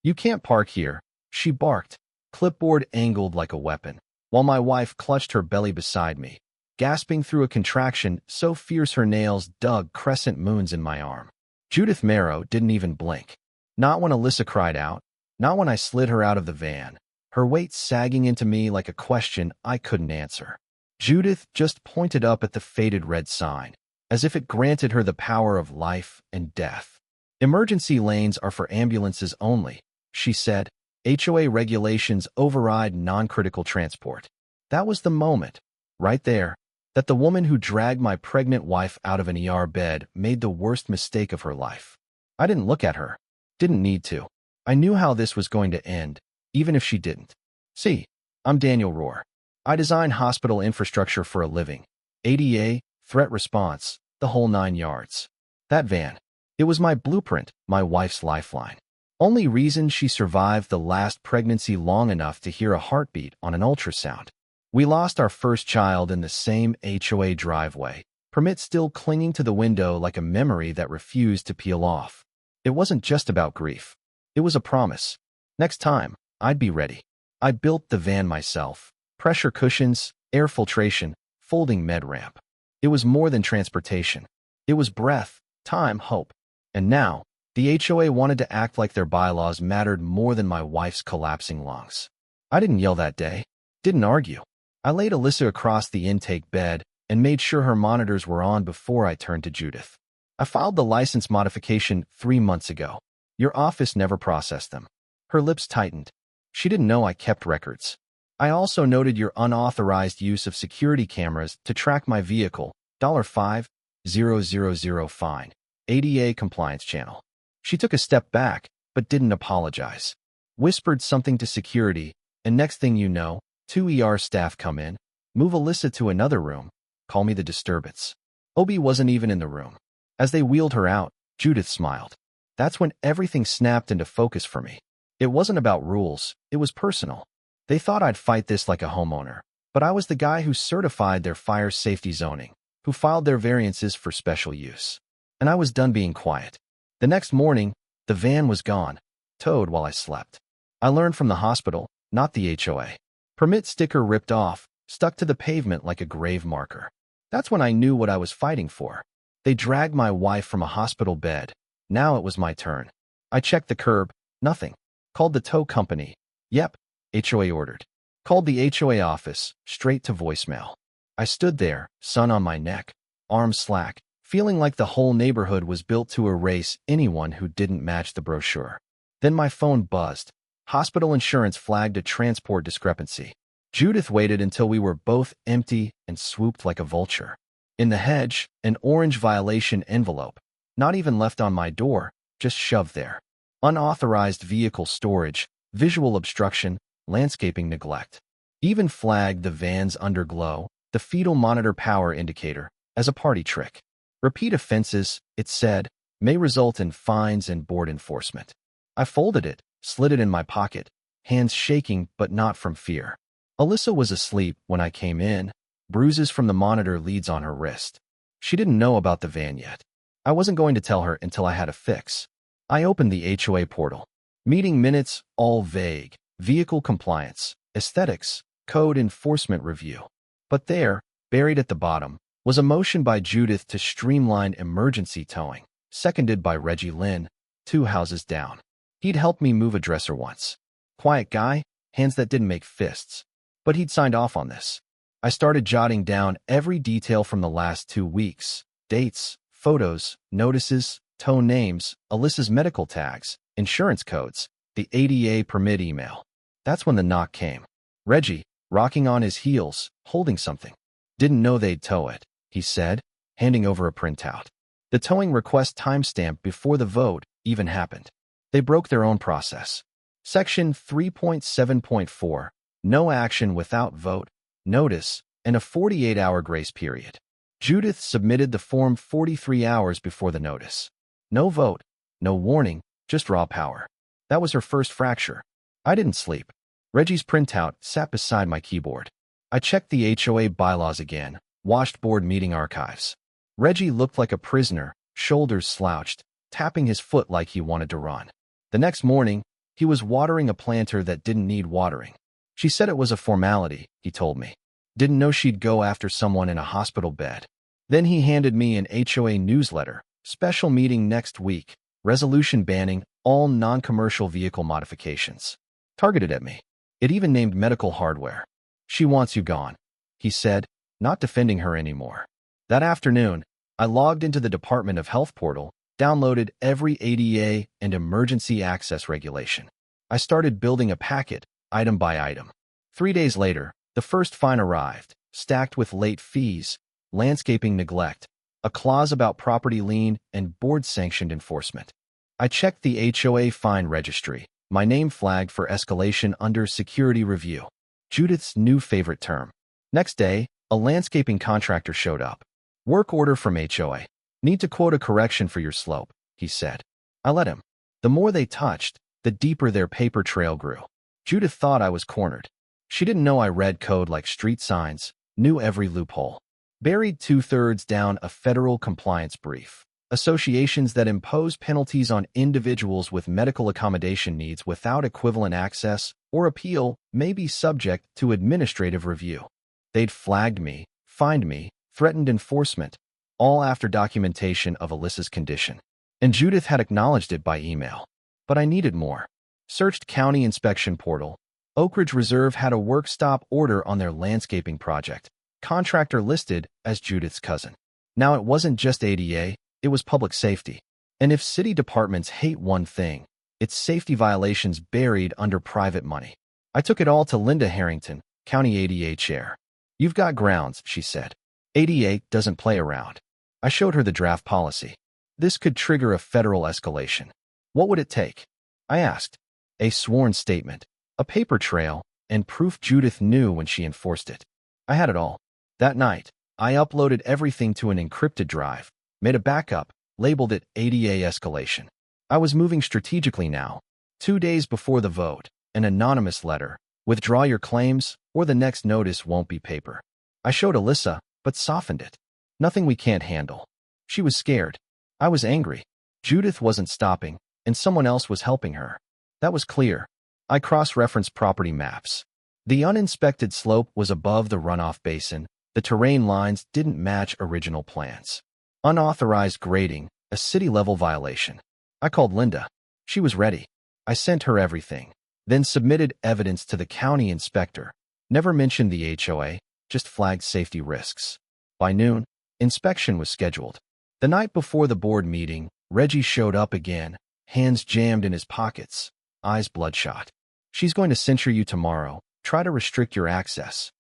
"You can't park here," she barked, clipboard angled like a weapon, while my wife clutched her belly beside me, gasping through a contraction so fierce her nails dug crescent moons in my arm. Judith Marrow didn't even blink. Not when Alyssa cried out, not when I slid her out of the van, her weight sagging into me like a question I couldn't answer. Judith just pointed up at the faded red sign, as if it granted her the power of life and death. "Emergency lanes are for ambulances only," she said. "HOA regulations override non-critical transport." That was the moment, right there, that the woman who dragged my pregnant wife out of an ER bed made the worst mistake of her life. I didn't look at her. Didn't need to. I knew how this was going to end, even if she didn't. See, I'm Daniel Rohr. I design hospital infrastructure for a living. ADA, threat response, the whole 9 yards. That van. It was my blueprint, my wife's lifeline. Only reason she survived the last pregnancy long enough to hear a heartbeat on an ultrasound. We lost our first child in the same HOA driveway, permit still clinging to the window like a memory that refused to peel off. It wasn't just about grief. It was a promise. Next time, I'd be ready. I built the van myself. Pressure cushions, air filtration, folding med ramp. It was more than transportation. It was breath, time, hope. And now, the HOA wanted to act like their bylaws mattered more than my wife's collapsing lungs. I didn't yell that day. Didn't argue. I laid Alyssa across the intake bed and made sure her monitors were on before I turned to Judith. "I filed the license modification 3 months ago. Your office never processed them." Her lips tightened. She didn't know I kept records. "I also noted your unauthorized use of security cameras to track my vehicle. $5,000 fine. ADA compliance channel." She took a step back, but didn't apologize. Whispered something to security, and next thing you know, 2 ER staff come in, move Alyssa to another room, call me the disturbance. Obi wasn't even in the room. As they wheeled her out, Judith smiled. That's when everything snapped into focus for me. It wasn't about rules, it was personal. They thought I'd fight this like a homeowner, but I was the guy who certified their fire safety zoning, who filed their variances for special use. And I was done being quiet. The next morning, the van was gone, towed while I slept. I learned from the hospital, not the HOA. Permit sticker ripped off, stuck to the pavement like a grave marker. That's when I knew what I was fighting for. They dragged my wife from a hospital bed. Now it was my turn. I checked the curb, nothing. Called the tow company. Yep, HOA ordered. Called the HOA office, straight to voicemail. I stood there, sun on my neck, arms slack, feeling like the whole neighborhood was built to erase anyone who didn't match the brochure. Then my phone buzzed. Hospital insurance flagged a transport discrepancy. Judith waited until we were both empty and swooped like a vulture. In the hedge, an orange violation envelope, not even left on my door, just shoved there. Unauthorized vehicle storage, visual obstruction, landscaping neglect. Even flagged the van's underglow, the fetal monitor power indicator, as a party trick. Repeat offenses, it said, may result in fines and board enforcement. I folded it, slid it in my pocket, hands shaking but not from fear. Alyssa was asleep when I came in, bruises from the monitor leads on her wrist. She didn't know about the van yet. I wasn't going to tell her until I had a fix. I opened the HOA portal. Meeting minutes, all vague, vehicle compliance, aesthetics, code enforcement review. But there, buried at the bottom, was a motion by Judith to streamline emergency towing, seconded by Reggie Lynn, 2 houses down. He'd helped me move a dresser once. Quiet guy, hands that didn't make fists. But he'd signed off on this. I started jotting down every detail from the last 2 weeks. Dates, photos, notices, tow names, Alyssa's medical tags, insurance codes, the ADA permit email. That's when the knock came. Reggie, rocking on his heels, holding something. Didn't know they'd tow it, he said, handing over a printout. The towing request timestamp before the vote even happened. They broke their own process. Section 3.7.4, no action without vote, notice, and a 48-hour grace period. Judith submitted the form 43 hours before the notice. No vote, no warning, just raw power. That was her first fracture. I didn't sleep. Reggie's printout sat beside my keyboard. I checked the HOA bylaws again, washed board meeting archives. Reggie looked like a prisoner, shoulders slouched, tapping his foot like he wanted to run. The next morning, He was watering a planter that didn't need watering. She said it was a formality, he told me. Didn't know she'd go after someone in a hospital bed. Then he handed me an HOA newsletter. Special meeting next week. Resolution banning all non-commercial vehicle modifications. Targeted at me. It even named medical hardware. She wants you gone, he said, not defending her anymore. That afternoon, I logged into the Department of Health portal, downloaded every ADA and emergency access regulation. I started building a packet, item by item. 3 days later, the first fine arrived, stacked with late fees, landscaping neglect, a clause about property lien, and board-sanctioned enforcement. I checked the HOA fine registry, my name flagged for escalation under security review. Judith's new favorite term. Next day, a landscaping contractor showed up. Work order from HOA. Need to quote a correction for your slope, he said. I let him. The more they touched, the deeper their paper trail grew. Judith thought I was cornered. She didn't know I read code like street signs, knew every loophole. Buried 2/3 down a federal compliance brief. Associations that impose penalties on individuals with medical accommodation needs without equivalent access or appeal may be subject to administrative review. They'd flagged me, fined me, threatened enforcement, all after documentation of Alyssa's condition. And Judith had acknowledged it by email. But I needed more. Searched county inspection portal. Oak Ridge Reserve had a work stop order on their landscaping project. Contractor listed as Judith's cousin. Now it wasn't just ADA, it was public safety. And if city departments hate one thing, it's safety violations buried under private money. I took it all to Linda Harrington, county ADA chair. You've got grounds, she said. ADA doesn't play around. I showed her the draft policy. This could trigger a federal escalation. What would it take? I asked. A sworn statement, a paper trail, and proof Judith knew when she enforced it. I had it all. That night, I uploaded everything to an encrypted drive, made a backup, labeled it ADA escalation. I was moving strategically now. 2 days before the vote, an anonymous letter. Withdraw your claims, or the next notice won't be paper. I showed Alyssa, but softened it. Nothing we can't handle. She was scared. I was angry. Judith wasn't stopping, and someone else was helping her. That was clear. I cross-referenced property maps. The uninspected slope was above the runoff basin. The terrain lines didn't match original plans. Unauthorized grading, a city-level violation. I called Linda. She was ready. I sent her everything, then submitted evidence to the county inspector. Never mentioned the HOA, just flagged safety risks. By noon, inspection was scheduled. The night before the board meeting, Reggie showed up again, hands jammed in his pockets, eyes bloodshot. She's going to censure you tomorrow. Try to restrict your access.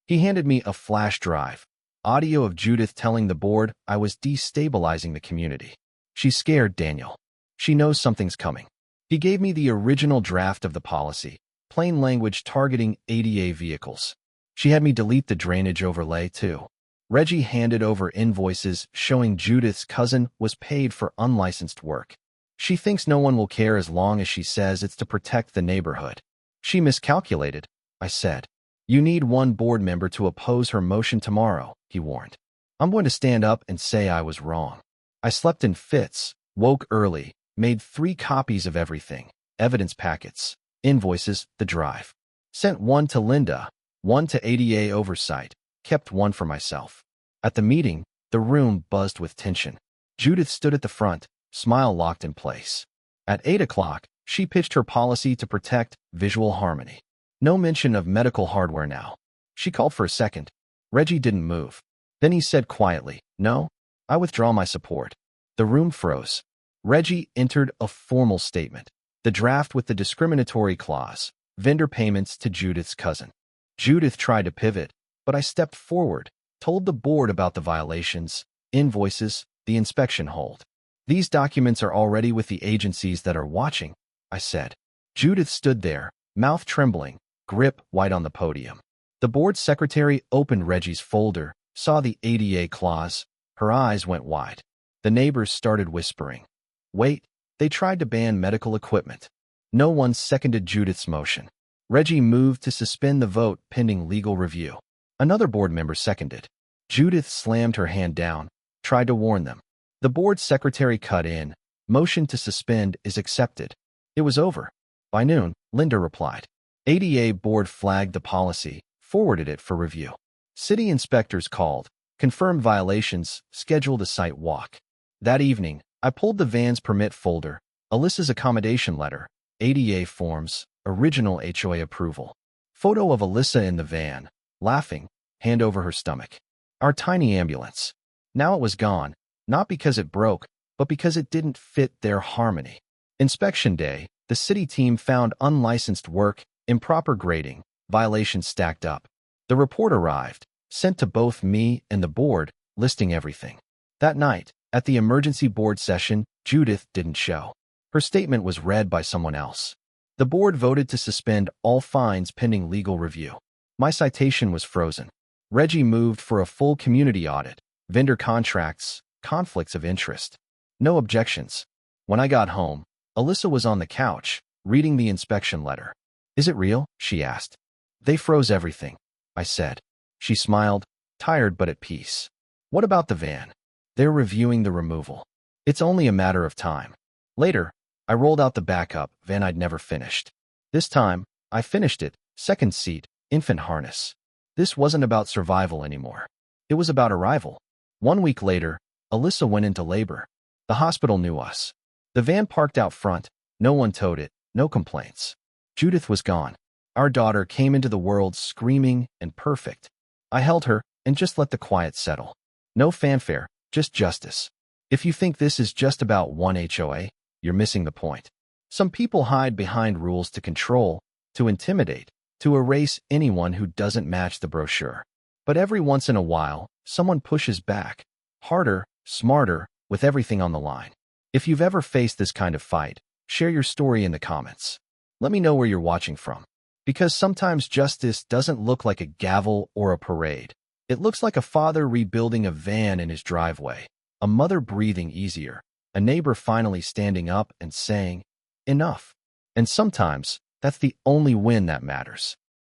He handed me a flash drive, audio of Judith telling the board I was destabilizing the community. She's scared, Daniel. She knows something's coming. He gave me the original draft of the policy, plain language targeting ADA vehicles. She had me delete the drainage overlay, too. Reggie handed over invoices showing Judith's cousin was paid for unlicensed work. She thinks no one will care as long as she says it's to protect the neighborhood. She miscalculated, I said. You need one board member to oppose her motion tomorrow, he warned. I'm going to stand up and say I was wrong. I slept in fits, woke early, made 3 copies of everything, evidence packets, invoices, the drive. Sent one to Linda, one to ADA oversight, kept one for myself. At the meeting, the room buzzed with tension. Judith stood at the front, smile locked in place. At 8 o'clock, she pitched her policy to protect visual harmony. No mention of medical hardware now. She called for a second. Reggie didn't move. Then he said quietly, "No, I withdraw my support." The room froze. Reggie entered a formal statement. The draft with the discriminatory clause, vendor payments to Judith's cousin. Judith tried to pivot, but I stepped forward, told the board about the violations, invoices, the inspection hold. These documents are already with the agencies that are watching, I said. Judith stood there, mouth trembling, grip white on the podium. The board secretary opened Reggie's folder, saw the ADA clause. Her eyes went wide. The neighbors started whispering. Wait, they tried to ban medical equipment. No one seconded Judith's motion. Reggie moved to suspend the vote pending legal review. Another board member seconded. Judith slammed her hand down, tried to warn them. The board secretary cut in. Motion to suspend is accepted. It was over. By noon, Linda replied. ADA board flagged the policy, forwarded it for review. City inspectors called, confirmed violations, scheduled a site walk. That evening, I pulled the van's permit folder, Alyssa's accommodation letter, ADA forms, original HOA approval. Photo of Alyssa in the van, laughing, hand over her stomach. Our tiny ambulance. Now it was gone, not because it broke, but because it didn't fit their harmony. Inspection day, the city team found unlicensed work, improper grading, violations stacked up. The report arrived, sent to both me and the board, listing everything. That night, at the emergency board session, Judith didn't show. Her statement was read by someone else. The board voted to suspend all fines pending legal review. My citation was frozen. Reggie moved for a full community audit, vendor contracts, conflicts of interest. No objections. When I got home, Alyssa was on the couch, reading the inspection letter. Is it real? She asked. They froze everything, I said. She smiled, tired but at peace. What about the van? They're reviewing the removal. It's only a matter of time. Later, I rolled out the backup van I'd never finished. This time, I finished it, second seat, infant harness. This wasn't about survival anymore. It was about arrival. 1 week later, Alyssa went into labor. The hospital knew us. The van parked out front, no one towed it, no complaints. Judith was gone. Our daughter came into the world screaming and perfect. I held her and just let the quiet settle. No fanfare, just justice. If you think this is just about one HOA, you're missing the point. Some people hide behind rules to control, to intimidate, to erase anyone who doesn't match the brochure. But every once in a while, someone pushes back, harder, smarter, with everything on the line. If you've ever faced this kind of fight, share your story in the comments. Let me know where you're watching from. Because sometimes justice doesn't look like a gavel or a parade. It looks like a father rebuilding a van in his driveway, a mother breathing easier, a neighbor finally standing up and saying, enough. And sometimes, that's the only win that matters.